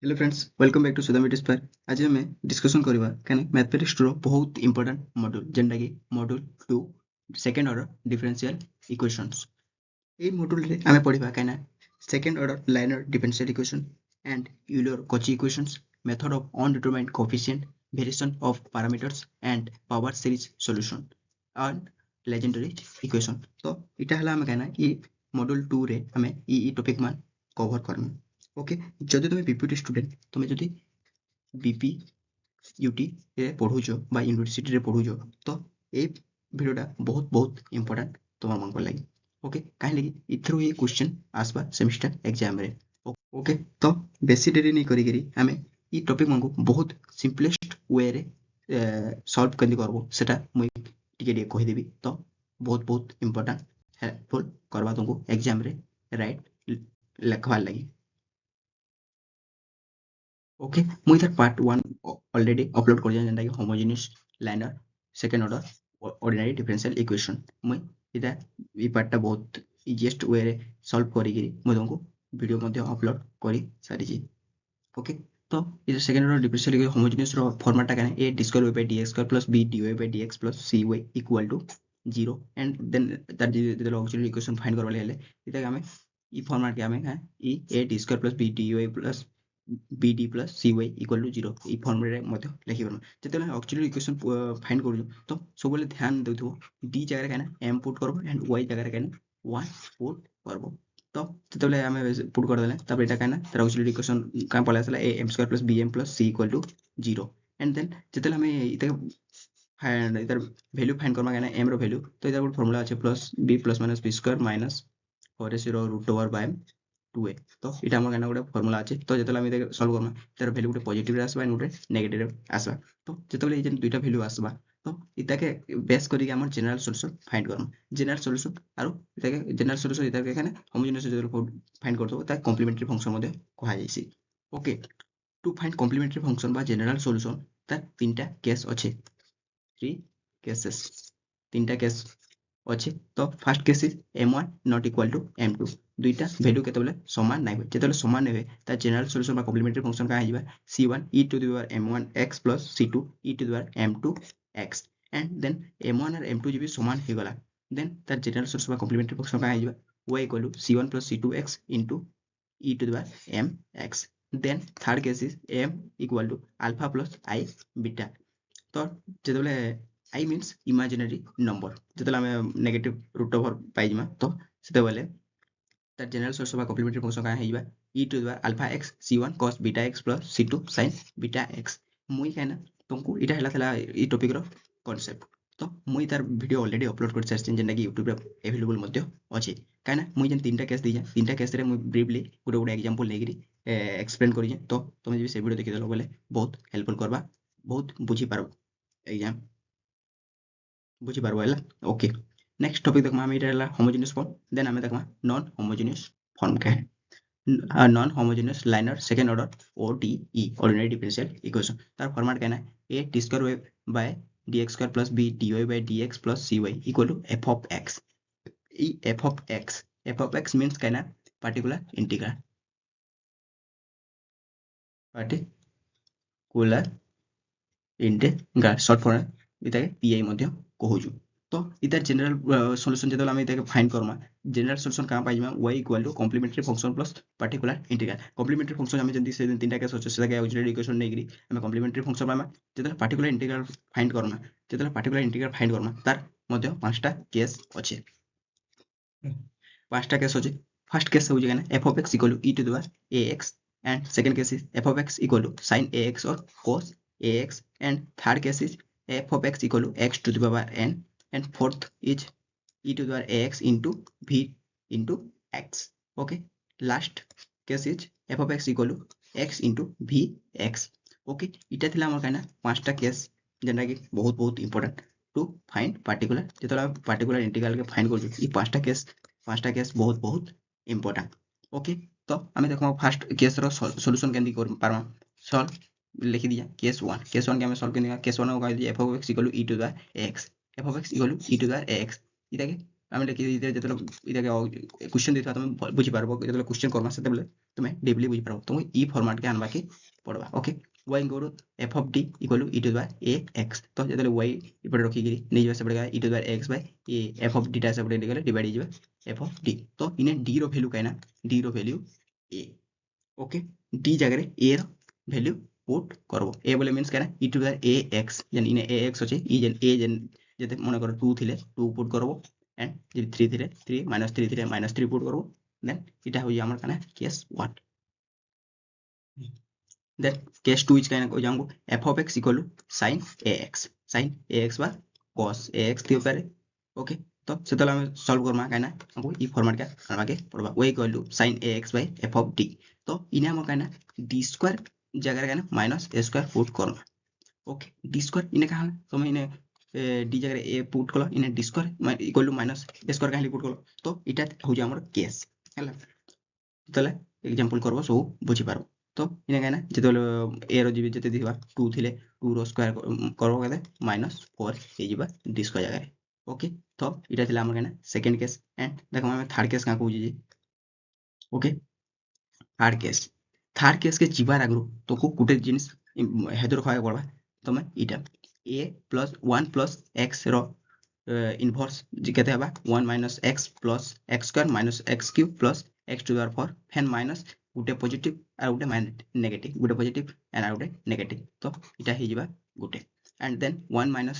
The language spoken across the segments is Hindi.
Hello friends, welcome back to सुधा मिडिस्पायर। आज आम डिस्कसन करवा कहीं मैथमेटिक्स टू बहुत इंपोर्टेंट मॉड्यूल जेनटा कि module 2 second order differential equations. এই মডুলরে আমি পড়িবা কাইনা second order linear differential equation and Euler Cauchy equations, method of undetermined coefficient, variation of parameters and power series solution and legendary equation. তো এটা হলা আমি কাইনা ই মডুল 2 রে আমি ই টপিক মান কভার করমু। ওকে, যদি তুমি বিপিটি স্টুডেন্ট, তুমি যদি বিপি यूटी रे पढ़ुछ बा यूनिवर्सिटी रे पढ़ुछ तो ए भिडियोटा बहुत बहुत इंपोर्टेंट तुम मन को लगी। ओके, कहीं लगी इथरो ये क्वेश्चन आसबा सेमिस्टर एग्जाम रे। ओके, तो बेसी देरी नहीं करी हमें ई टॉपिक मन को बहुत सिंपलेस्ट वे रे सॉल्व करनी करबो सेटा मुई टिके टिके कहि देबी। तो बहुत बहुत इंपोर्टेंट हेल्पफुल करबा तुमको एग्जाम रे राइट लिखवार लगी। ओके, मुई इधर पार्ट 1 ऑलरेडी अपलोड कर जेनटा कि homogeneous liner second order ordinary differential equation. मुई इधर ई पार्टटा बहुत इजीएस्ट वे रे सॉल्व करी मुई तुमको वीडियो मध्ये अपलोड करी सारी छी। ओके, तो इधर second order differential equation homogeneous रो फॉर्मेटटा काने a d square y by dx square plus b dy by dx plus cy equal to 0 and then that the auxiliary equation find करबा हेले इता हमें ई फॉर्मेट के हमें e a d square plus b dy plus bd plus cy equal to 0 E format रे मध्ये लिखि परम। जेतेले ऑक्सिलरी इक्वेशन फाइंड करू तो सब बेले ध्यान देथो d जगह रे काना m पुट करबो एंड y जगह रे काना 1 पुट करबो। तो जेतेले आमे पुट कर देले तब एटा काना तर ऑक्सिलरी इक्वेशन का पला आसला a m square plus bm plus c equal to 0 and then जेतेले हमें इते फाइंड इधर वैल्यू फाइंड करबा काना m रो वैल्यू तो इधर एक फार्मूला আছে plus b plus minus b square minus 4ac root over by 2a। तो এটা আমার কানে গোটে ফর্মুলা আছে। তো যেতলে আমি সলভ করমা তার ভ্যালু গোটে পজিটিভ রে আসবা এন্ড গোটে নেগেটিভ রে আসবা। তো যেতলে এই যে দুইটা ভ্যালু আসবা তো ইতাকে বেস করি আমার জেনারেল সলিউশন ফাইন্ড করমা। জেনারেল সলিউশন আর ইতাকে জেনারেল সলিউশন ইতাকে এখানে হোমোজেনিয়াস যেতলে ফাইন্ড করতে তার কমপ্লিমেন্টারি ফাংশন মধ্যে কোয়া যাইছি। ওকে, টু ফাইন্ড কমপ্লিমেন্টারি ফাংশন বা জেনারেল সলিউশন তার তিনটা কেস আছে, থ্রি কেসেস, তিনটা কেস अच्छे। तो first case is m1 not equal to m2 दुईटा वैल्यू केतेबेले समान नै होय। जेतेबेले समान नै होय ता जनरल सॉल्यूशन बा कॉम्प्लीमेंटरी फंक्शन का आइबा c1 e to the power m1x plus c2 e to the power m2x and then m1 और m2 जे भी समान हे गला देन ता जनरल सॉल्यूशन बा कॉम्प्लीमेंटरी फंक्शन का आइबा y equal to c1 plus c2x into e to the power mx। Then third case is m equal to alpha plus i beta. तो जेतेबेले i मीन्स इमेजिनरी नंबर जेतेला हमें नेगेटिव रूट ओवर पाइजिमा तो सेते बेले तार जनरल सोर्स बा कॉम्प्लीमेंटरी फंक्शन का हेइबा e to the power alpha x c1 cos beta x plus c2 sin beta x। मुई काना तुमको इटा हला थला ई टॉपिक रो कांसेप्ट। तो मुई तार वीडियो ऑलरेडी अपलोड कर सारछिन जेंटा कि YouTube रे अवेलेबल मध्ये अछि। काना मुई जेन तीनटा केस दिया तीनटा केस रे मुई ब्रीफली गोटे गोटे एग्जांपल लेगिरी एक्सप्लेन करिजे। तो तुम जे से वीडियो देखि देलो बोले बहुत हेल्पफुल करबा, बहुत बुझी पारबो एग्जाम बुझी पारबो हैला। ओके, नेक्स्ट टॉपिक देखमा हम इटा हला होमोजेनियस फॉर्म। देन हमें देखमा नॉन होमोजेनियस फॉर्म का है non homogeneous liner second order ODE ordinary differential equation. तार फॉर्मेट कहना है a t square by dx square plus b dy by dx plus cy equal to f of x। ई f of x means कहना particular integral शॉर्ट फॉर्म इताके पीआई मध्ये कहूजु। तो इतार जनरल सॉल्यूशन जेतले हम इताके फाइंड करमा जनरल सॉल्यूशन का पाइमा y equal to complementary function plus particular integral. Complementary function हम जंती से तीनटा केस होचे सेटा के ऑक्सिलरी इक्वेशन नेगिरी हम कॉम्प्लीमेंटरी फंक्शन पाइमा जेतले पार्टिकुलर इंटीग्रल फाइंड करमा जेतले पार्टिकुलर इंटीग्रल फाइंड करमा तार मध्ये पांचटा केस अछि। पांचटा केस अछि। फर्स्ट केस होजे केना f of x equal to e to the power ax and second case is f of x equal to sin ax or cos ax and third case is f of x equal to x to the power n and fourth is e to the power ax into v into x। okay, last case is f of x equal to x into vx। okay, इटा थिला हमर काना पांचटा केस जेना कि बहुत बहुत इंपोर्टेंट टू फाइंड पार्टिकुलर जेतला पार्टिकुलर इंटीग्रल के फाइंड करजु ई पांचटा केस बहुत बहुत इंपोर्टेंट। ओके, तो आम देख फास्ट केस सॉल्यूशन केंदी कर पारमा सॉल्व लिखि दिया केस 1 के हम सॉल्व केंदी केस 1 को कह दिया f of x equal to e to the x f of x equal to e to the x इटा के आम देखिए जो क्वेश्चन देता तुम बुझीपार जो क्वेश्चन करमा से तुम डीपली बुझीपार तुम ई फॉर्मेट के आनवा के पड़वा okay y equal f of d equal e to the power a x तो जो y इपटे रखिकी नहीं जावा से पड़ेगा e to the power x by a f of d टा से पड़े गले डिवाइड हो जावा एफ ऑफ डी तो इने डी रो वैल्यू कहना डी रो वैल्यू ए ओके डी जगह ए रो वैल्यू पुट करबो ए बोले मींस कहना e to the power a x जन इने ए एक्स होचे ई जन ए जन जते मन कर 2 थिले 2 पुट करबो एंड जब 3 थिले 3 माइनस 3 थिले माइनस 3 पुट करबो देन इटा हो हमर कहना केस 1 then case 2 is कहना को जांगो f of x equal to sin ax बा cos ax दियो पारे ओके तो सेतला हम सॉल्व करमा कहना हमको ई फॉर्मेट का आनवा के पड़बा y equal to sin ax by f of d तो इने हम कहना d स्क्वायर जगह कहना माइनस a स्क्वायर पुट करना ओके d स्क्वायर इने कहा तो इने d जगह a पुट कलो इने d square equal to minus a square कहली पुट कलो तो इटा हो जा हमर केस हला तले एग्जांपल करबो सो बुझी पारो तो इने कहना जेतले ए रो जीबी जते दिबा 2 थिले 2 रो स्क्वायर करबो कते -4 हे जीबा d स्क्वायर जगह ओके तो इटा थिला हमर कहना सेकंड केस एंड देखो हम थर्ड केस का कहू जी ओके थर्ड केस के जीवार आगु तो को गुटे जिनिस हेदर खाय पड़बा तमे इटा a plus 1 plus x रो इनवर्स जी केते हबा 1 minus x plus x square minus x cube plus x to the power 4 fan minus Gute positive और गुटे negative Gute positive and Gute negative तो इटा हे जिबा गुटे and then 1 minus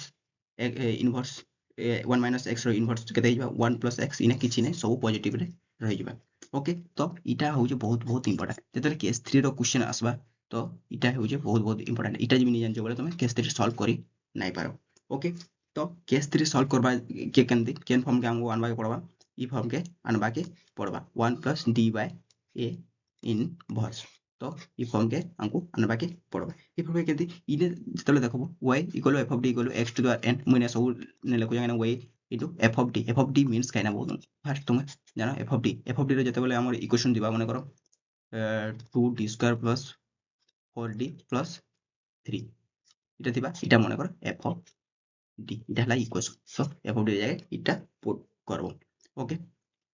inverse 1 minus x रो इनवर्स केते जिबा 1 plus x इने किछि नै सब पॉजिटिव रे रहि जिबा ओके तो इटा हो जे बहुत इंपोर्टेंट जेतले केस 3 रो क्वेश्चन आसबा तो इटा हो जे बहुत इंपोर्टेंट इटा जि नि जान बोले तुम केस 3 सॉल्व करी नाही पारो ओके तो केस 3 सॉल्व करबा के केनदी केन फॉर्म के हमको आनबा के पड़बा ई फॉर्म के आनबा के पड़बा 1 plus d by a inverse तो ई फॉर्म के हमको आनबा के पड़बा ई फॉर्म के केनदी इने जतले देखबो y = f of d = x to the n मुने सब ने लेको जाना y into f of d means काइना बहुत फर्स्ट तुम जानो f of d रे जते बोले हमर इक्वेशन दिबा माने करो 2d square plus 4d plus 3 इटा दिबा इटा माने करो f of d इटा हला equation so f of d जागे इटा पुट करबो ओके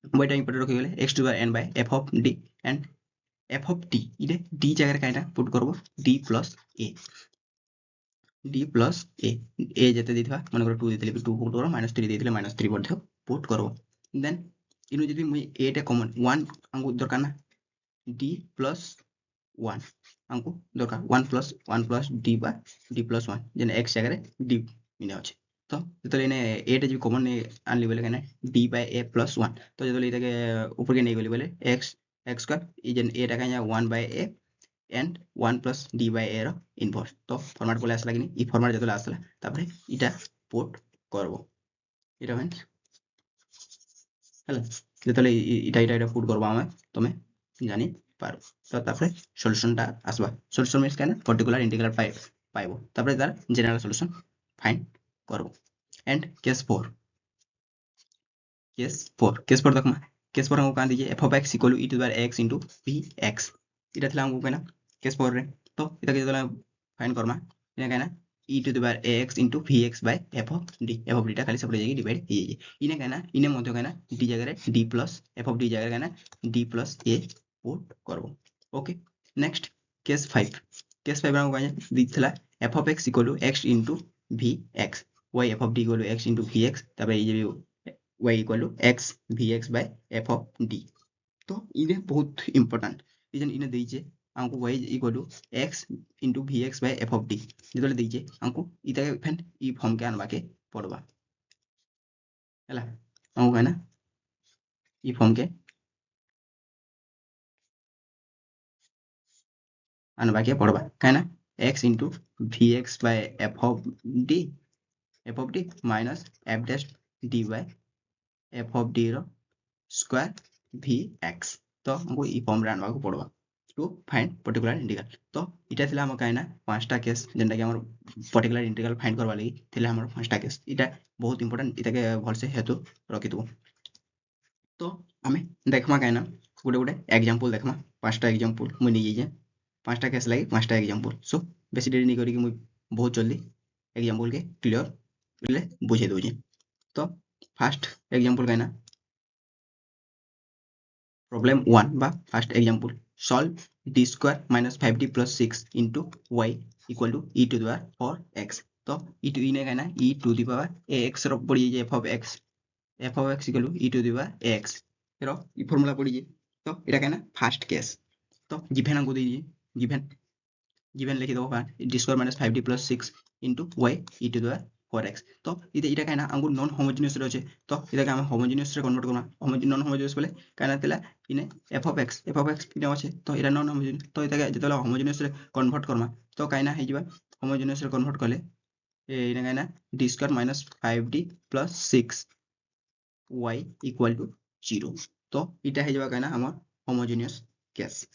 y टाइम पर रखि गेले x to the n by f of d and f of d इटे d जगह काइना पुट करबो d plus a a जते दिथवा माने करो 2 देथिले 2 पुट करो -3 देथिले -3 बढियो पुट करबो देन इनु जदि मुई a टा कॉमन 1 अंगु दरकार ना d plus 1 अंगु दरकार 1 plus d by d plus 1 जेने x जगह d इने अछि तो जतले ने a टा जे कॉमन आनली बोले कने d by a plus 1 तो जतले इटा के ऊपर के नै गेली बोले x स्क्वायर ई जेन a टा का 1 by a and 1 plus d by a रो इनवर्स तो फॉर्मेट बोले आसला कि ई फॉर्मेट जतले आसला तापरे इटा पुट करबो इटा मींस हला जतले इटा पुट करबो हम तमे जानि पारो तो तापरे सॉल्यूशन ता आसबा सॉल्यूशन मींस कहना पर्टिकुलर इंटीग्रल पाइबो तापरे तार जनरल सॉल्यूशन फाइंड करबो एंड केस 4 देखमा केस 4 हमको कान दीजिए f of x = e to the power x into vx इटा थला हमको कहना केस 4 रे तो इटा के जतला फाइंड करमा इना कहना e to the power ax into vx by f of d टा खाली सेपरेट जागी डिवाइड हे जाई इने कहना इने मध्य कहना d जगह रे d plus f of d जगह कहना d plus a पुट करबो ओके नेक्स्ट केस 5 हमको कहना दिथला f of x = x into vx y f of d = x into vx तबे ये y = x vx by f of d तो इने बहुत इंपोर्टेंट इजन इने देइजे हमको y = x into vx by f of d जतले देइजे हमको इता के फैन ई फॉर्म के आनबा के पड़बा हला हमको कहना ई फॉर्म के आनबा के पड़बा कहना x into vx by f of d minus f dash d by f of d रो स्क्वायर vx तो हमको ई फॉर्म रे आनबा को पड़बा टू फाइंड पर्टिकुलर इंटीग्रल तो इटा थिला हम कहना पांचटा केस जेंटा के हमर पर्टिकुलर इंटीग्रल फाइंड करबा लागि थिला हमर पांचटा केस इटा बहुत इंपोर्टेंट इटा के भल से हेतु रखि दो तो हमें देखमा कहना गुटे एग्जांपल देखमा पांचटा एग्जांपल मु नि जे पांचटा केस लागि पांचटा एग्जांपल सो बेसी देरी नि करी कि मु बहुत जल्दी एग्जांपल के क्लियर ले बुझे दो जे तो फास्ट एग्जांपल कहना प्रॉब्लम 1 बा first example solve d square minus 5d plus 6 into y equal to e to the power 4x तो e टू इने कहना e to the power ax रो पड़ी जे f of x equal to e to the power ax रो ई फार्मूला पड़ी जे तो एटा कहना फास्ट केस तो गिवन हमको दीजिए गिवन लिखि दो d square minus 5d plus 6 into y e to the 4x तो इटा कहना हमको नॉन होमोजेनियस रे तो इटा हम होमोजेनियस रे कन्वर्ट करना नॉन होमोजेनियस बोले कहना तेला इने f of x इने अछि तो इटा नॉन होमोजेनियस तो इटा जेतला होमोजेनियस रे कन्वर्ट करना तो कहना हे जिबा होमोजेनियस रे कन्वर्ट करले इने कहना d square minus 5d plus 6 y equal to 0 तो इटा हे जिबा कहना हमर होमोजेनियस केस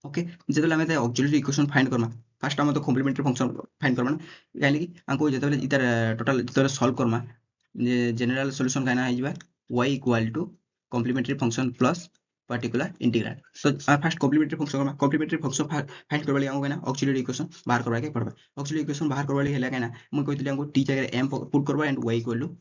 ओके जेतले हमें ऑक्सिलरी इक्वेशन फाइंड करना फर्स्ट हम तो कॉम्प्लीमेंट्री फंक्शन फाइंड करना काहे कि हमको जेतले इधर टोटल जेतले सॉल्व करना जनरल सॉल्यूशन कहना है जिबा y equal to complementary function plus particular integral तो फर्स्ट कॉम्प्लीमेंट्री फंक्शन फाइंड करबा हमको कहना ऑक्सिलरी इक्वेशन बाहर करबा के पड़बा ऑक्सिलरी इक्वेशन बाहर करबा हेला कहना हम कहतिले हमको t जगह m पुट करबा and y equal to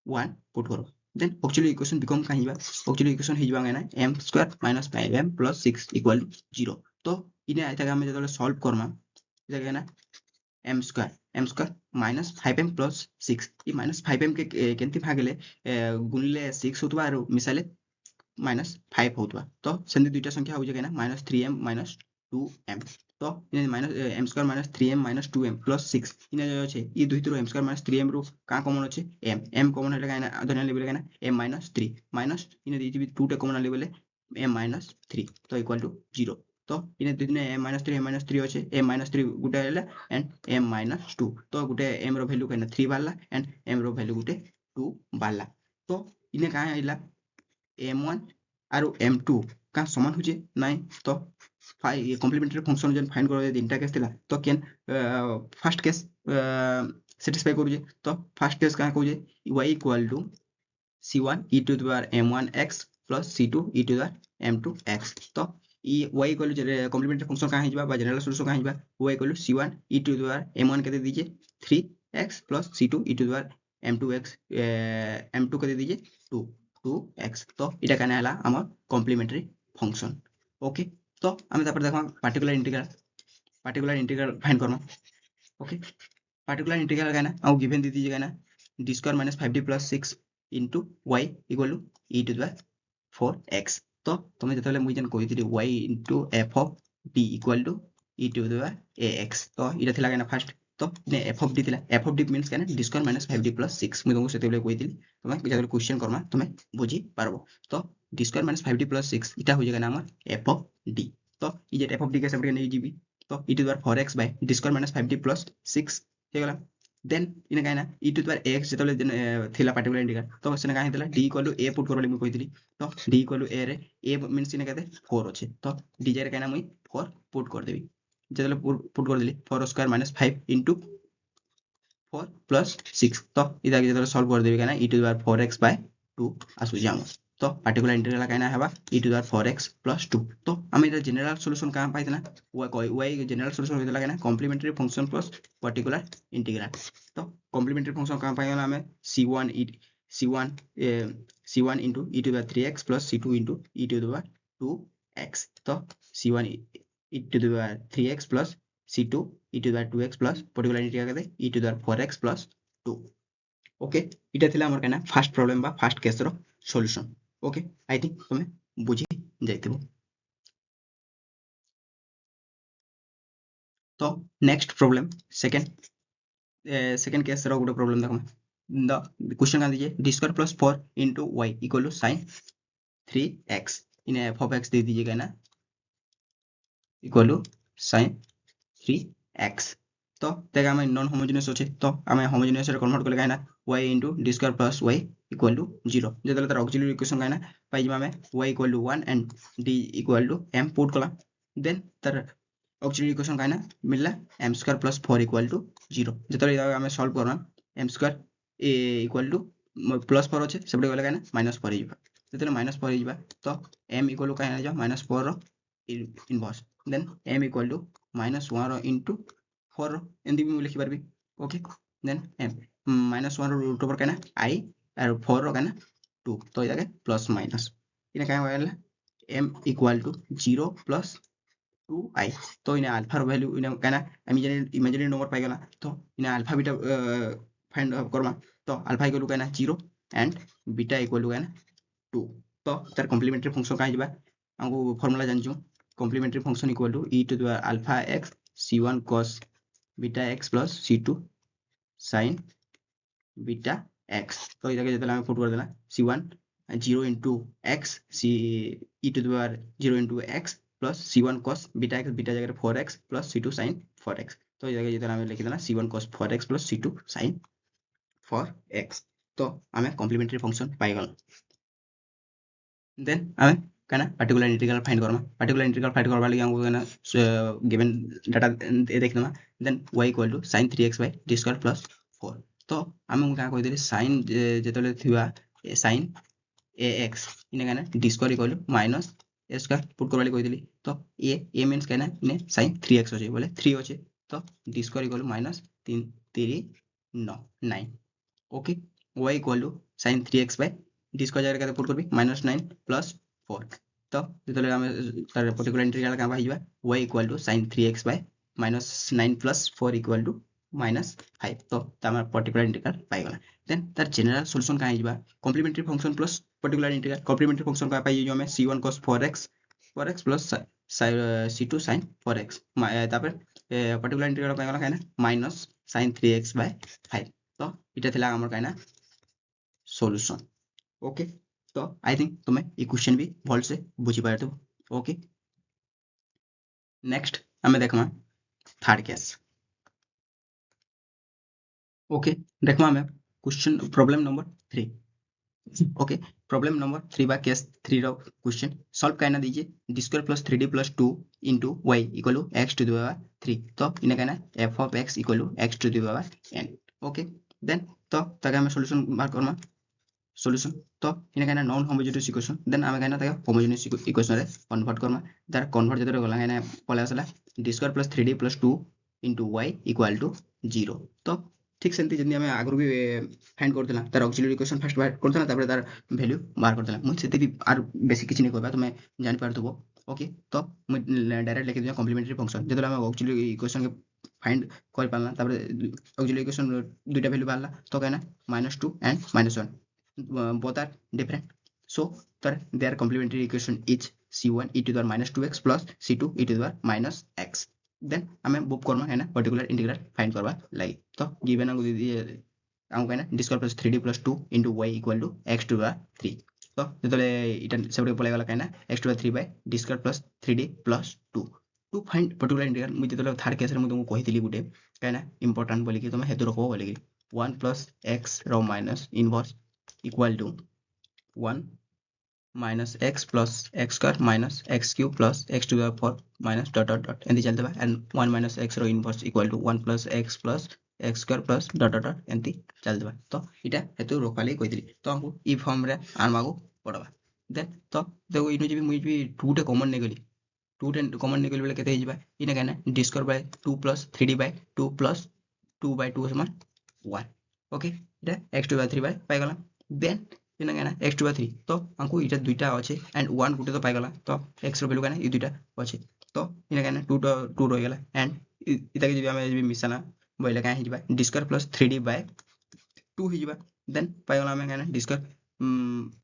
1 put करबा then auxiliary equation become कहीं बा auxiliary equation ही जावा ना m square minus 5m plus 6 equal to 0 तो इने आइता हमें जब सॉल्व करना इता ना m square minus 5m plus 6 ई minus 5m के केंति भागले गुणले 6 होतबा और मिसाले minus 5 होतबा तो सेंदी दुईटा संख्या हो जाएगा ना minus 3m minus 2m तो इने minus m square minus 3m minus 2m plus 6 इने जो छै ई दुई thorough m square minus 3m रो का कॉमन अछि m कॉमन हेले काना धन्य लेबल काना m माइनस 3 माइनस इने दी 2 टा कॉमन लेबल m माइनस 3 तो इक्वल टू 0 तो इने दुने m माइनस 3 अछि m माइनस 3 गुटा हेला एंड m माइनस 2 तो गुटे m रो वैल्यू काना 3 बाला एंड m रो वैल्यू गुटे 2 बाला तो इने का आइला m1 आरो m2 का समान हो जे नाही तो ये कॉम्प्लीमेंट्री फंक्शन जन फाइंड करो तीनटा केस थिला तो केन फर्स्ट केस सैटिस्फाई करू जे तो फर्स्ट केस का कहू जे y equal to c1 e to the power m1x plus c2 e to the m2x तो ई y equal to complementary function का हिजबा बा जनरल सॉल्यूशन का हिजबा y equal to c1 e to the power m1 के दे दीजिए 3x plus c2 e to the power m2x m2 के दे दीजिए 2x तो इटा कहना हला हमर कॉम्प्लीमेंट्री फंक्शन ओके तो आम देखा पार्टिकुलर इंटीग्रल फाइंड करना ओके पार्टिकुलर इंटीग्रल कहना आउ गिवन दे दीजिए कहना d square minus 5d plus 6 into y equal to e to the 4x तो तुम जतले मुई जन कहिथिली y into f of d equal to e to the ax तो इटा थिला कहना फर्स्ट तो ने f of d थिला f of d मींस कहना d square minus 5d plus 6 मुई तुमको सेतेबले कहिथिली तुम जतले क्वेश्चन करमा तुम बुझी पारबो तो d square minus 5d plus 6 इटा हो जाएगा नाम f of d तो ई जे f of d के सेपरेट नहीं जीबी तो e to the power 4x by d square minus 5d plus 6 हे गला देन इने कहना e to the power x जतले थिला पार्टिकुलर इंटीग्रल तो सेने काहे थिला d equal to a put करले मुई कहितली तो d इक्वल टू a रे a मींस इने कहते 4 अछि तो d जे रे कहना मुई 4 पुट कर देबी जतले पुट कर देली 4 स्क्वायर माइनस 5 into 4 प्लस 6 तो इदा के जतले सॉल्व कर देबी कहना e to the power 4x by 2 आसु जाम तो पार्टिकुलर इंटीग्रल कहना है e to the power 4x plus 2 तो हम इधर जनरल सॉल्यूशन कहां पाइतना y जनरल सॉल्यूशन होइतला कहना complementary function plus particular integral तो कॉम्प्लीमेंट्री फंक्शन कहां पाइला हमें c1 into e to the 3x plus c2 into e to the 2x तो c1 e to the 3x plus c2 e to the 2x plus particular integral कहते e to the 4x plus 2 okay इटा थिला हमर कहना फर्स्ट प्रॉब्लम बा फर्स्ट केस रो सॉल्यूशन ओके आई थिंक तुम बुझी जाइतबो तो नेक्स्ट प्रॉब्लम सेकंड केस रो गुड प्रॉब्लम देखो द क्वेश्चन का दीजिए d square plus 4 into y equal to sin 3x इन्हें f of x दे दीजिएगा ना इक्वल टू sin 3x तो देखा हमें नॉन होमोजेनियस अछि तो हमें होमोजेनियस रे कन्वर्ट करले कहना y into d square plus y equal to 0 जतले तार ऑक्सिलरी इक्वेशन कहना पाइ जिमा में y equal to 1 and d equal to m put कला देन तार ऑक्सिलरी इक्वेशन कहना मिलला m square plus 4 equal to 0 जतले हमें सॉल्व करना m square a equal to plus 4 अछि सेपटे गले कहना माइनस 4 हिबा जतले माइनस 4 हिबा तो m इक्वल टू कहना जा माइनस 4 रो inverse then m equal to minus 1 रो इनटू 4 एंदी भी लिखि पारबी ओके देन m माइनस 1 रो रूट ओवर कहना I और 4 रो कहना 2 तो इधर प्लस माइनस इने क्या होगा m equal to 0 plus 2i तो इने अल्फा रो वैल्यू इने कहना इमेजिनरी नंबर पाई गला तो इने अल्फा बीटा फाइंड करवा तो अल्फा इक्वल टू कहना 0 एंड बीटा इक्वल टू कहना 2 तो तार कॉम्प्लीमेंटरी फंक्शन का हिबा हमको फार्मूला जानछु complementary function equal to e to the alpha x c1 cos beta x plus c2 sin beta x तो इधर के जतला हमें पुट कर देना c1 0 into x c e to the power 0 into x plus c1 cos beta x beta जगह 4x plus c2 sin 4x तो इधर के जतला हमें लिख देना c1 cos 4x plus c2 sin 4x तो हमें कॉम्प्लीमेंटरी फंक्शन पाई गल देन हमें कहना पर्टिकुलर इंटीग्रल फाइंड करना पर्टिकुलर इंटीग्रल फाइंड करबा लागि हमको कहना गिवन डाटा देख देना then y equal to sin 3x by d square plus 4 तो हम क्या कहि देली sin जेतले थिबा sin ax इने कहना d square equal to minus a square put करबा लागि कहि देली तो a मींस कहना इने sin 3x होचे बोले 3 होचे तो d square equal to minus 3 3 9 okay y equal to sin 3x by d square जगह पुट करबी माइनस 9 प्लस 4 तो जेतले हम तार पर्टिकुलर इंटीग्रल का भाईबा y equal to sin 3x by minus 9 plus 4 equal to minus 5 तो तार पर्टिकुलर इंटीग्रल पाई गला देन तार जनरल सॉल्यूशन का Hiba complementary function plus particular integral complementary function का पाई जो हमें c1 cos 4x plus c2 sin 4x तापर पर्टिकुलर इंटीग्रल पाई गला काना माइनस sin 3x by 5 तो इटा थिला हमर काना सॉल्यूशन ओके तो आई थिंक तुम्हें ये क्वेश्चन भी भल से बुझी पारथु ओके नेक्स्ट हमें देखमा थर्ड केस ओके देखमा हमें question problem number 3 okay problem number 3 बा केस 3 रो क्वेश्चन सॉल्व करना दीजिए d square plus 3d plus 2 into y equal to x to the power 3 तो इने कहना f of x equal to x to the power n okay then तो ताके हमें सॉल्यूशन बार करना सॉल्यूशन तो इने कहना नॉन होमोजेनियस इक्वेशन देन हमें कहना ताके होमोजेनियस इक्वेशन रे कन्वर्ट करना तार कन्वर्ट जते गला कहना पले आसला d square plus 3d plus 2 into y equal to 0 तो ठीक सेंती जदी हमें आगु भी फाइंड करथला तार ऑक्सिलरी इक्वेशन फर्स्ट फाइंड करथला तापर तार वैल्यू बाहर करथला मु सेते भी आर बेसिक किछ नहीं कहबा तुमे जानि पारथबो ओके तो मु डायरेक्ट लिख दिया कॉम्प्लीमेंटरी फंक्शन जदि हमें ऑक्सिलरी इक्वेशन के फाइंड कर पालना तापर ऑक्सिलरी इक्वेशन दुटा वैल्यू बाहरला तो कहना -2 and -1 both are different so their complementary equation is c1 e to the power minus 2x plus c2 e to the power minus x then हमें बुक करना है ना पर्टिकुलर इंटीग्रल फाइंड करवा लागी तो गिवन हमको दे दिए हमको कहना d square plus 3d plus 2 into y equal to x to the 3 तो जेतले इटा सेपरे पळे गला कहना x to the 3 by d square plus 3d plus 2 to find particular integral मु जेतले थर्ड केस रे मु तुमको कहितली गुटे कहना इंपोर्टेंट बोली कि तुम हेतु रखो बोली कि 1 plus x रो minus inverse equal to 1 minus x plus x square minus x cube plus x to the 4 minus dot dot dot एंती चलते बा and 1 minus x रो inverse equal to 1 plus x square plus dot dot dot एंती चलते बा तो इटा हेतु रोकाले कहितली तो हमको ई फॉर्म रे आनमागो पड़बा देन तो देखो इनो जे मुई भी 2 टे कॉमन नेगली 2 टे कॉमन नेगली बेले केते हिजबा इने कहना d square by 2 plus 3d by 2 plus 2 by 2 समान 1 ओके इटा x to the 3 by पाई गला देन इने कहना x टू 3 तो हमको इटा दुईटा अछि एंड 1 गुटे तो पाई गला तो x रो वैल्यू कहना ई दुईटा अछि तो इने कहना 2 रहि गला एंड इता के जे हमें जे मिसाना बोइले का हिजबा d square plus 3d by 2 हिजबा देन पाई गला हमें कहना d square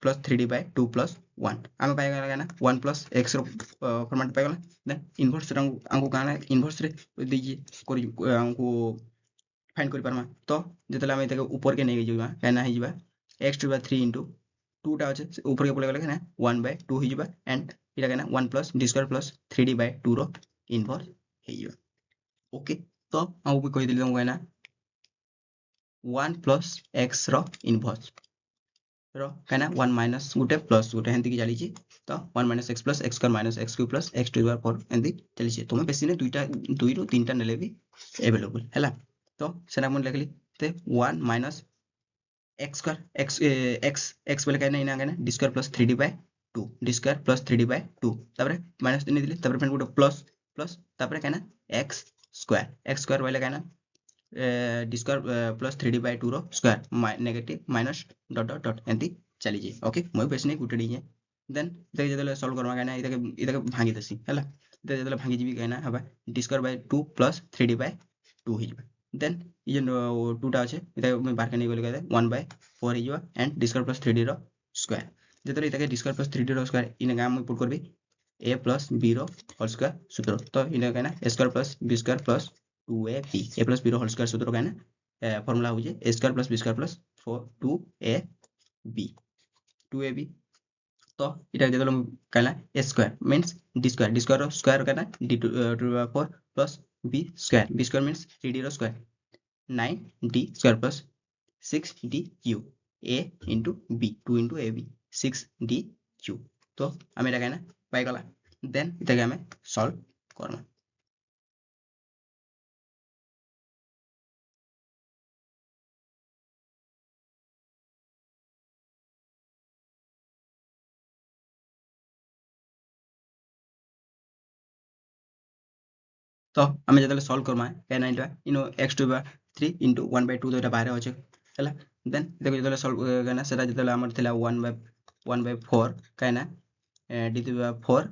plus 3d by 2 plus 1 हमें पाई गला कहना 1 प्लस x रो फॉर्मेट पाई गला देन इनवर्स रे हमको कहना इनवर्स रे दीजिए करी हमको फाइंड करि परमा तो जेतला हमें ताके ऊपर के नै जेबा कहना हिजबा x टू 3 into 2 टा আছে ऊपर के पळे गला 1 by 2 हिजबा एंड इटा कहना 1 plus d square plus 3d by 2 रो इनवर्स हिजबा ओके तो हम भी कहि दिली हम कहना 1 plus x रो इनवर्स रो कहना 1 minus गुटे प्लस गुटे हेंती की चली छी तो 1 minus x plus x square minus x cube plus x to the power 4 हेंती चली छी तुम बेसी ने दुईटा 2 रो 3 टा नेले भी अवेलेबल हैला तो सेना मन लिखली ते 1 minus x square x बोले कहना इना कहना d square plus 3d by 2 d square plus 3d by 2 तापर माइनस ने दिले तापर फेन गुटे प्लस तापर कहना x square बोले कहना d square plus 3d by 2 रो square negative minus dot dot dot एंती चली जे ओके मोय बेस नहीं गुटे डी देन इते जदले सॉल्व करवा गाना इते भांगी देसी हला इते जदले भांगी जीवी गाना हबा d square by 2 plus 3d by 2 हिजबा देन ये 2 टा अछि इते मैं बाहर के नहीं बोल गए 1 by 4 हिजबा and d square plus 3d रो स्क्वायर जदले इते d square plus 3d रो स्क्वायर इने गाम मैं पुट करबी a plus b रो होल स्क्वायर सूत्र तो इने गाना a square plus b square plus 2ab a plus b रो होल स्क्वायर सूत्र गाना फार्मूला हो जे a square plus b square plus 2ab 2ab तो इटा जदले कहला a square means d square row square कहना d to the power 4 plus b square means 3d रो square 9d square plus 6dq a into b 2 into ab 6dq तो आमे एटा कहना पाई गला देन इटाके आमे सॉल्व करना तो आमे जतले सॉल्व करमा कहना इटा इनो x to the 3 into 1 by 2 तो इटा बाहर अछि हला देन देखो जतले सॉल्व करना सेटा जतले हमर थिला 1 by 4 कहना d to the 4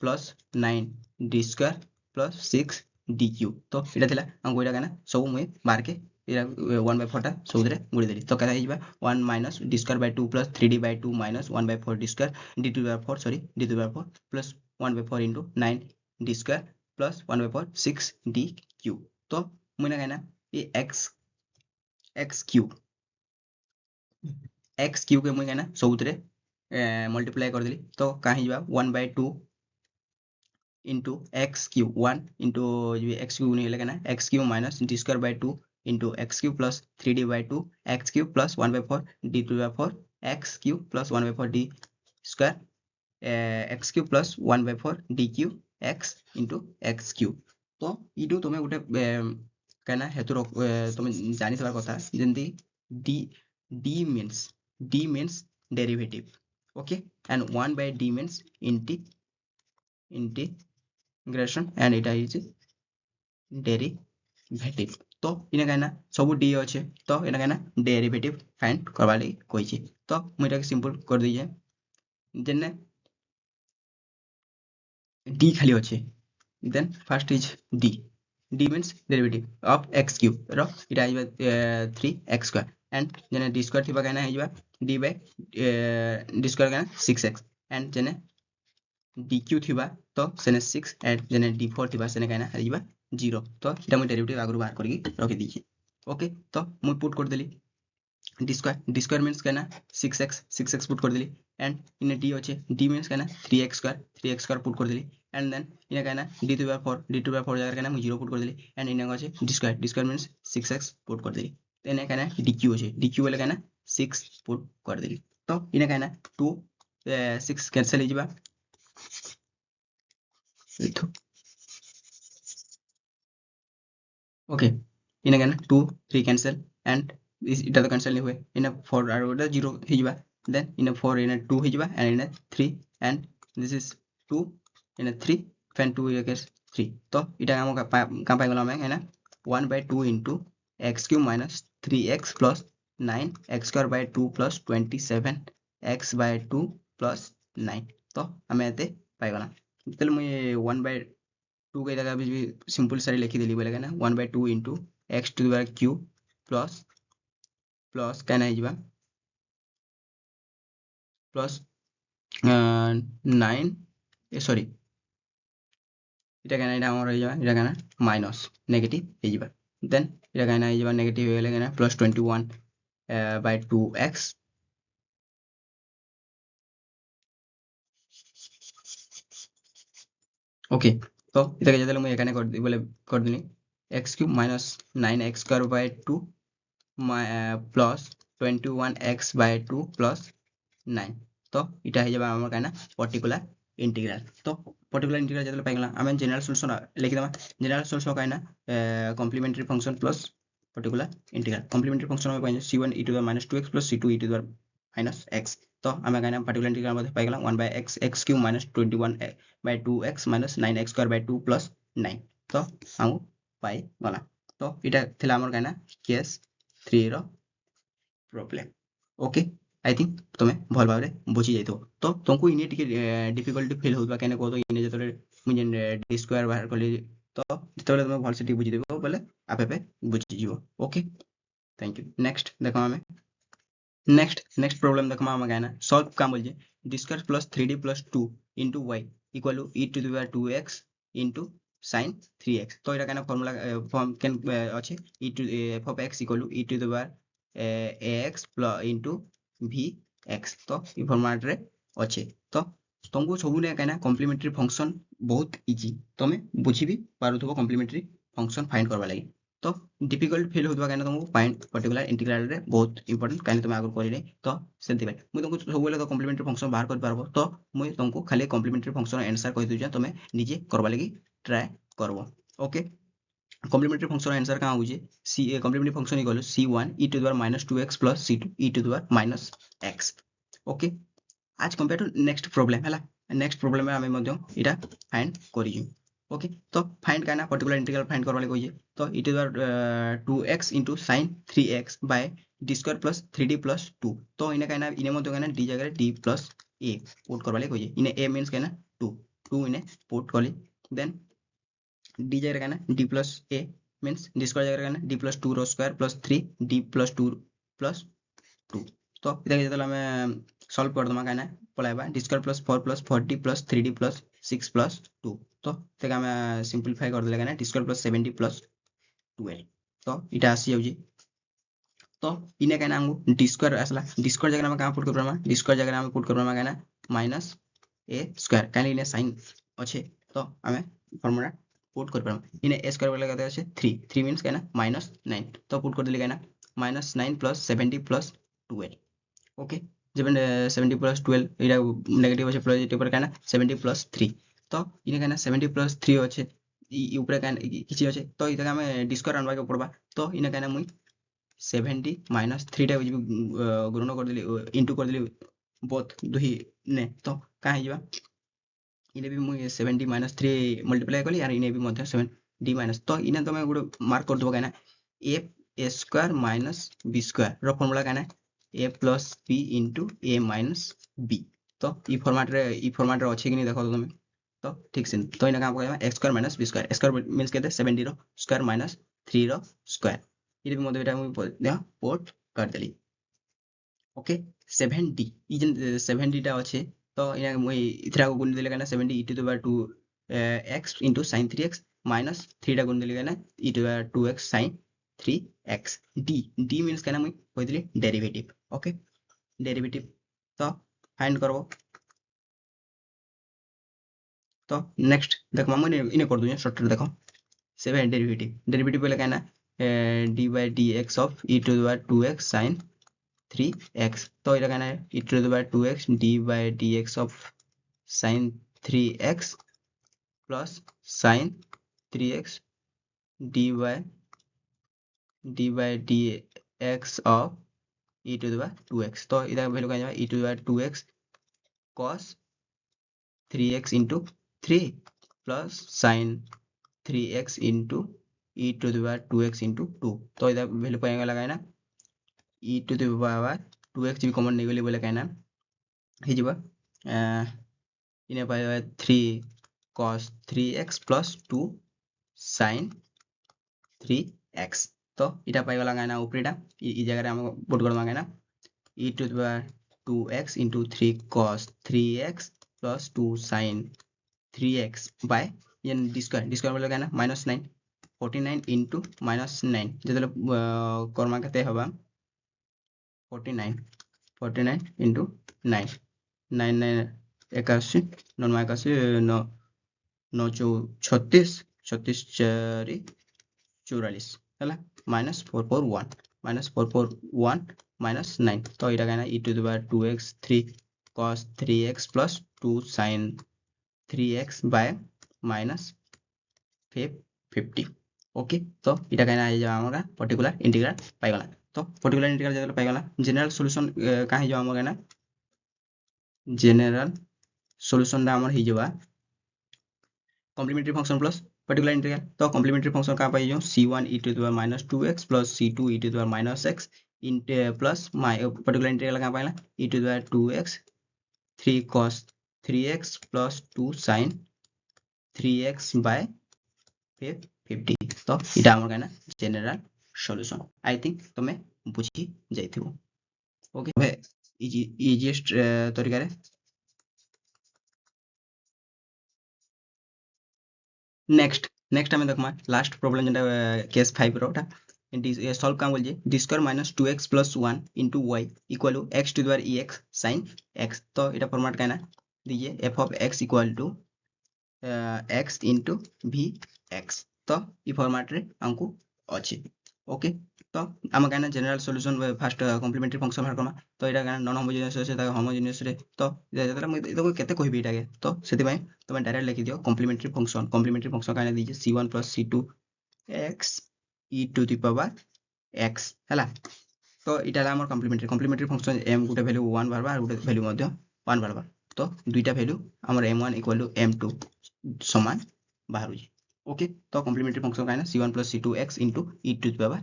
plus 9 d square plus 6 dq तो इटा थिला हमको इटा कहना सब मुई बाहर के 1 by 4 टा सबुदरे गुडी देली तो कहता हिजबा 1 minus d square by 2 plus 3d by 2 minus 1 by 4 d square d to the 4 sorry d to the 4 plus 1 by 4 into 9 d square plus 1 by 4 6 dq तो मुना कहना ये x cube के मुई कहना सबुदरे मल्टीप्लाई कर देली तो कहाँ हिजबा 1 by 2 into x cube 1 into x cube नहीं लगना x cube minus d square by 2 into x cube plus 3d by 2 x cube plus 1 by 4 d to the 4 x cube plus 1 by 4 d square x cube plus 1 by 4 dq x into x cube तो इडु तुमे गुटे कहना हेतु तुमे जानि थबार कथा जेंती d means derivative okay and 1 by d means integration and it is derivative तो इने कहना सब d अच्छे तो इने कहना डेरिवेटिव फाइंड करबा लागि कोइ छी तो मैं इटा सिंपल कर दीजिए जेने d खाली अच्छे then first is d means derivative of x cube रो इटा आइबा 3x square and जेने d square थिबा कहना आइबा d by d square कहना 6x and जेने dq थिबा तो सेने 6 and जेने d4 थिबा सेने कहना आइबा 0 तो इटा मैं डेरिवेटिव आगु बाहर करके रखि दीजिए ओके तो मैं पुट कर देली d square means कहना 6x पुट कर देली and इन d अच्छे d means कहना 3x square पुट कर देली and then इन कहना d to the power 4 जगह कहना मैं 0 पुट कर देली and इन अच्छे d square means 6x put कर देली तो इन कहना dq अच्छे dq वाले कहना 6 पुट कर देली तो इन कहना 2 6 कैंसिल हो जाबा ओके इन कहना 2 3 कैंसिल and इटा तो कैंसिल नहीं हुए इन 4 आर 0 हो जाबा then in a 4 in a 2 हिजबा and in a 3 and this is 2 in a 3 fan 2 is 3 तो इटा हम का पाई गला में है ना 1 by 2 into x cube minus 3x plus 9 x square by 2 plus 27 x by 2 plus 9 तो हमें आते पाई गला चलो मैं 1 by 2 के जगह भी सिंपल सारी लिखी देली बोले ना 1 by 2 into x to the power cube plus कहना हिजबा plus 9 sorry इटा कहना इटा हमर हिजबा इटा कहना माइनस नेगेटिव हिजबा देन इटा कहना हिजबा नेगेटिव हो गेले कहना plus 21 by 2x ओके तो इटा के जदले मैं एखाने कर दी बोले कर दिनी x cube minus 9x square by 2 plus 21x by 2 plus 9 तो इटा हे जबा हमर कहना पर्टिकुलर इंटीग्रल तो पर्टिकुलर इंटीग्रल जतले पाइगला हमें जनरल सॉल्यूशन लिखि दमा जनरल सॉल्यूशन कहना complementary function plus particular integral complementary function में पाइने c1 e to the minus 2x plus c2 e to the minus x तो हमें कहना पर्टिकुलर इंटीग्रल में पाइगला 1 by x cube minus 21 by 2x minus 9x square by 2 plus 9 तो हम पाई गला तो इटा थिला हमर काना केस 3 रो प्रॉब्लम ओके आई थिंक तुमे भल भाबरे बुझी जाइतो तो तुमको इने टिके डिफिकल्टी फील होबा केने को तो इने जतरे मुझे डी स्क्वायर बाहर कली तो जतले तुमे भल से बुझी देबो बोले आपे आपे बुझी जीवो ओके थैंक यू नेक्स्ट देखो हमें नेक्स्ट प्रॉब्लम देखो हम गाना सॉल्व काम बोल जे डी square plus 3d plus 2 into y equal to e to the power 2x into sin 3x तो इरा काना फार्मूला फॉर्म कैन अछि e to f of x equal to e to the power ax plus into vx तो ई फॉर्मेट रे अछि तो तुमको सबुले काना कॉम्प्लीमेंट्री फंक्शन बहुत इजी तमे बुझी भी पारुथबो कॉम्प्लीमेंट्री फंक्शन फाइंड करबा लागि तो डिफिकल्ट फील होतबा काना तुमको फाइंड पर्टिकुलर इंटीग्रल रे बहुत इंपोर्टेंट कानी तुम आगु करिले तो सेंति बाय मु तुमको सबुले तो कॉम्प्लीमेंट्री फंक्शन बाहर कर पारबो तो मु तुमको खाली कॉम्प्लीमेंट्री फंक्शन आंसर कहि दउ तमे निजे करबा लागि ट्राई करबो ओके कॉम्प्लीमेंट्री फंक्शन आंसर का होजे c complementary function equal to c1 e to the power -2x plus c2 e to the power -x okay आज कंपेयर टू नेक्स्ट प्रॉब्लम हैला नेक्स्ट प्रॉब्लम में हमें मध्य इटा फाइंड करियु ओके तो फाइंड करना पर्टिकुलर इंटीग्रल फाइंड करबा लागि कहिजे तो e to the power 2x into sin 3x by d square plus 3d plus 2 तो इने कहना इने मध्य कहना d जगह d plus a पुट करबा लागि कहिजे इने a मींस कहना 2 इने पुट करली देन d जगह कहना d plus a means d square जगह कहना d plus 2 रो square plus 3d plus 2 plus 2 तो इदा जतला हमें सॉल्व कर दमा कहना पलाइबा d square plus 4 plus 40 plus 3d plus 6 plus 2 तो तेका हमें सिंपलीफाई कर देले कहना d स्क्वायर plus 70 plus 12 तो इटा आसी जाउजी तो इने कहना हमको d स्क्वायर आसला d स्क्वायर जगह में का पुट करबा d स्क्वायर जगह में पुट करबा कहना माइनस a स्क्वायर काली इने साइन अच्छे तो हमें फार्मूला पुट कर पारम इने a स्क्वायर वाला कहते हैं 3 मींस कहना -9 तो पुट कर दिले कहना -9 plus 70 plus 12 ओके जब 70 plus 12 इरा नेगेटिव আছে पॉजिटिव पर कहना 70 plus 3 तो इने कहना 70 plus 3 আছে इ ऊपर कहना किछि আছে तो इता हमें डी स्क्वायर आनबा के पड़बा तो इने कहना मुई 70 - 3 टा गुणन कर दिली इनटू कर दिली बोथ दुही ने तो का हे जबा इने भी मुई 70 - 3 मल्टीप्लाई करली यार इने भी मध्य 7 d माइनस तो इने तमे गुड मार्क कर दबो कहना a square minus b square रो फार्मूला कहना a plus b into a minus b तो ई फॉर्मेट रे अछि कि नहीं देखो तुम तो ठीक से तो इने काम कहबा x square minus b square square means कहते 70 रो स्क्वायर माइनस 3 रो स्क्वायर इने भी मध्य बेटा मुई देखो पोर्ट कर देली ओके 7d ई जन 7d टा अछि तो इने मुई इथरा को गुण देले कहना 70 e to the power 2 x into sin 3x minus 3 टा गुण देले कहना e to the power 2x sin 3x d means कहना मुई कहि दिली डेरिवेटिव ओके डेरिवेटिव तो फाइंड करबो तो नेक्स्ट देखो हम इने कर दूं शॉर्टकट देखो 7 डेरिवेटिव पहले कहना d by dx of e to the power 2x sin 3x तो इरा कहना e to the power 2x d by dx of sin 3x plus sin 3x d by dx of e to the power 2x तो इधर वैल्यू का e to the power 2x cos 3x into 3 plus sin 3x into e to the power 2x into 2 तो इधर वैल्यू पाएगा लगाना e to the power 2x भी कॉमन नहीं बोले कहना हे जब इने पाएगा 3 cos 3x plus 2 sin 3x तो इटा पाई वाला गाना ऊपरीटा ई जगह रे हम पुट करबा गाना e to the power 2x into 3 cos 3x plus 2 sin 3x by n d square वाला गाना -9 49 into -9 जतले कर्मा कते हबा 49 into 9 9 9 81 9 81 9 9 36 36 4 44 हैला -441 -9 तो इटा कहना e to the power 2x 3 cos 3x plus 2 sin 3x by -50 okay तो इटा कहना है जो हमरा पर्टिकुलर इंटीग्रल पाई गला तो पर्टिकुलर इंटीग्रल जतले पाई गला जनरल सॉल्यूशन का है जो हमरा कहना जनरल सॉल्यूशन दा हमर ही जबा complementary function plus particular integral तो कॉम्प्लीमेंट्री फंक्शन कहाँ पाई c1 e to the minus 2x plus c2 e to the minus x plus particular integral कहाँ पाइला e to the 2x 3 cos 3x plus 2 sin 3x by 50 तो इटा हमर कहना जनरल सॉल्यूशन आई थिंक तमे बुझी जाइथिबो ओके इजीएस्ट तरीका रे नेक्स्ट आम देखमा लास्ट प्रॉब्लम जेटा केस 5 रोटा सॉल्व काम बोल d square minus 2x plus 1 into y equal to x to the power x sine x तो इटा फॉर्मेट कहना दीजिए f of x equal to x into v x तो ये फॉर्मेट रे हमको अच्छी ओके तो आम कहना general solution first complementary function बाहर करमा तो इटा कहना नॉन होमोजेनियस से ताको होमोजेनियस रे तो जेतला म इतो केते कहबी इटा के तो सेति पय तुम डायरेक्ट लिखि दियो कॉम्प्लीमेंट्री फंक्शन कहना दीजिए c1 plus c2 x e to the power x हैला तो इटा हमर कॉम्प्लीमेंट्री फंक्शन m गुटे वैल्यू 1 बारबा और गुटे वैल्यू मध्य 1 बारबा तो दुईटा वैल्यू हमर m1 इक्वल टू m2 समान बाहर ओके तो कॉम्प्लीमेंट्री फंक्शन कहना c1 plus c2 x into e to the power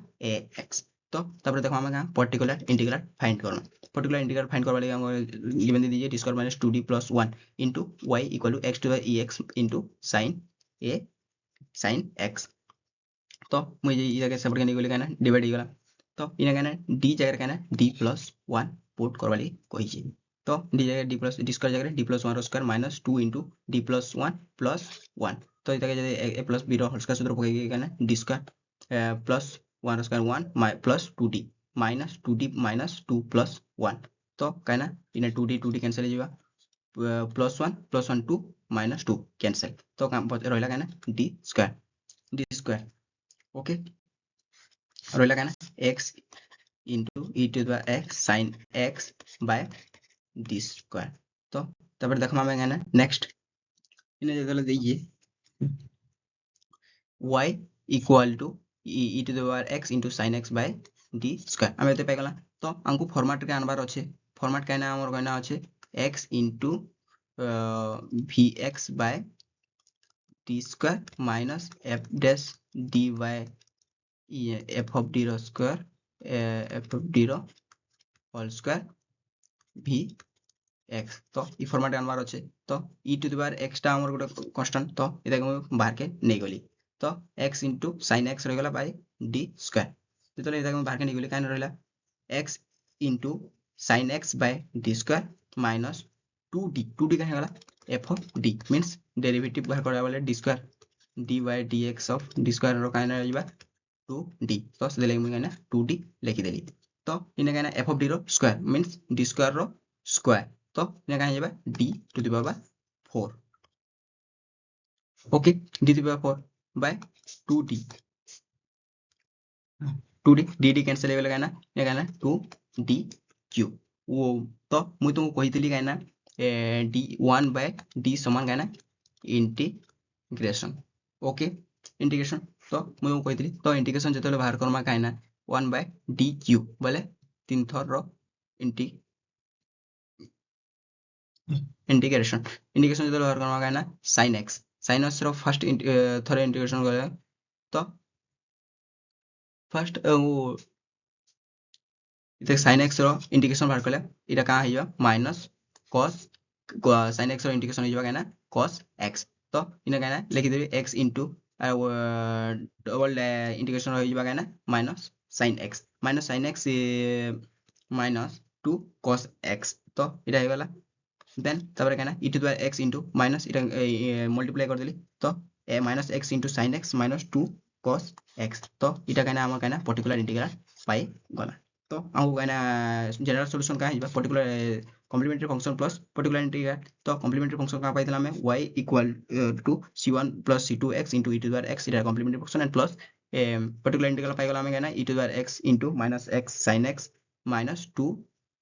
ax तो तापर देखो हम कहां पर्टिकुलर इंटीग्रल फाइंड करना पर्टिकुलर इंटीग्रल फाइंड करबा लागि हम गिवन दे दीजिए d square minus 2d plus 1 into y equal to x to the ex into sin a sin x तो मुझे ये जगह सेपरेट करने के लिए कहना डिवाइड हो गला तो इने कहना d जगह कहना d plus 1 पुट करबा लागि कहि छी तो d जगह d plus d स्क्वायर जगह d plus 1 square minus 2 into d plus 1 plus 1 तो इतके जदि a plus b रो होल स्क्वायर सूत्र पकई कहना d square plus 1 square 1 plus 2d minus 2d minus 2 plus 1 तो कहना इने 2d कैंसिल हो जाबा प्लस 1 2 minus 2 कैंसिल तो काम रहला कहना d स्क्वायर ओके रहला कहना x into e to the x sin x by d square तो तब देखमा में कहना नेक्स्ट इने जगह दीजिए y equal to e to the power x into sin x by d square हम एते पाइगला तो हमको फॉर्मेट के आनबार अछि फॉर्मेट कहना हमर कहना अछि x into vx by d square minus f dash dy f of d रो स्क्वायर f of d रो होल स्क्वायर v x तो ई फॉर्मेट आनबार अछि तो e to the power x टा हमर गोटे कांस्टेंट तो एटा हम बाहर के नै गली तो x into sin x रह गला by d स्क्वायर जेतले एटा हम बाहर के नै गली कान रहला x into sin x by d square minus 2d का गला f of d means derivative बाहर करबा वाले d square dy dx of d square रो कान रहबा 2d तो से देले हम कहना 2d लिखि देली तो इने कहना f of d रो स्क्वायर मींस d स्क्वायर रो स्क्वायर तो इने कहना जेबा d to the power 4 okay d to the power 4 by 2d dd cancel हो गला कहना ये कहना 2d क्यूब वो तो मुई तुमको कहितली कहना d 1 by d समान कहना इंटीग्रेशन ओके इंटीग्रेशन तो मुई तुमको कहितली तो इंटीग्रेशन जेतले बाहर करमा कहना 1 by d क्यूब बोले 3 थर रो इंटीग्रेशन जेतले बाहर करमा कहना sin x रो फर्स्ट थर इंटीग्रेशन करे तो फर्स्ट वो इते sin x रो इंटीग्रेशन बाहर करले इटा का हियो माइनस cos sin x रो इंटीग्रेशन हियो कहना cos x तो इने कहना लिखि देबे x into डबल इंटीग्रेशन हियो कहना minus sin x minus 2 cos x तो इटा हो गला देन तबरे कहना e to the x into minus इटा मल्टीप्लाई कर देली तो minus x into sin x minus 2 cos x तो इटा कहना हम कहना पर्टिकुलर इंटीग्रल पाई गला तो हम कहना जनरल सॉल्यूशन का हिबा particular complementary function plus particular integral तो कॉम्प्लीमेंट्री फंक्शन का पाइतला में y equal to c1 plus c2 x into e to the power x इटा complementary function and plus particular integral पाई गला में कहना e to the power x into minus x sin x minus 2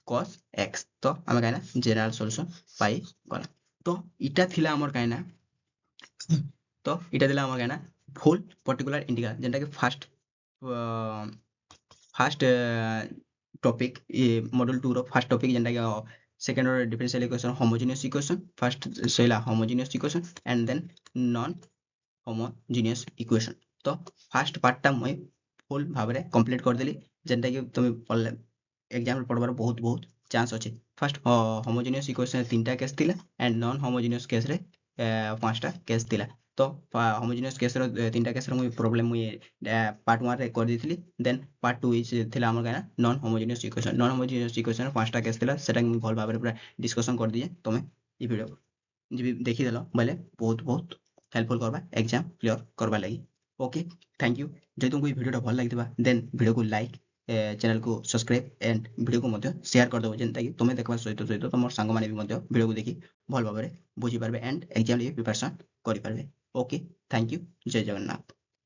cos x तो हम कहना जनरल सॉल्यूशन पाई गला तो इटा थिला हमर कहना तो इटा दिला हमर कहना फुल पर्टिकुलर इंटीग्रल जेंटा के फर्स्ट टॉपिक मॉड्यूल 2 रो फर्स्ट टॉपिक जेंटा के second order differential equation homogeneous equation first सैला homogeneous equation and then non homogeneous equation। तो फास्ट पार्टटा मुई फुल भाବରେ कंप्लीट करदेली जेनटा कि तुम पढ़ले एग्जाम पढ़बार बहुत बहुत चांस अच्छे। फास्ट होमोजेनियस इक्वेशन तीनटा केस थिला एंड नॉन होमोजेनियस केस रे पांचटा केस थिला। तो होमोजेनियस केस रो तीनटा केस रो मुई प्रॉब्लम मुई पार्ट 1 रे कर देथिली। देन पार्ट 2 इज थिला हमर गाना non homogeneous equation. Non homogeneous equation रो पांचटा केस थिला सेटा मुई भल भाବରେ पूरा डिस्कशन कर दिए। तमे ई वीडियो जी देखि देलो बोले बहुत बहुत हेल्पफुल करबा एग्जाम क्लियर करबा लागि। Okay thank you. जे तुमको ई वीडियो भल लागिथिबा देन वीडियो को लाइक चैनल को सब्सक्राइब एंड वीडियो को मध्य शेयर कर दो जेनता कि तुमे देखबा सहित सहित तुम सांग माने भी मध्य वीडियो को देखि भल भाବରେ बुझी पारबे एंड एग्जाम लिए प्रिपरेशन करि पारबे। Okay thank you. जय जगन्नाथ।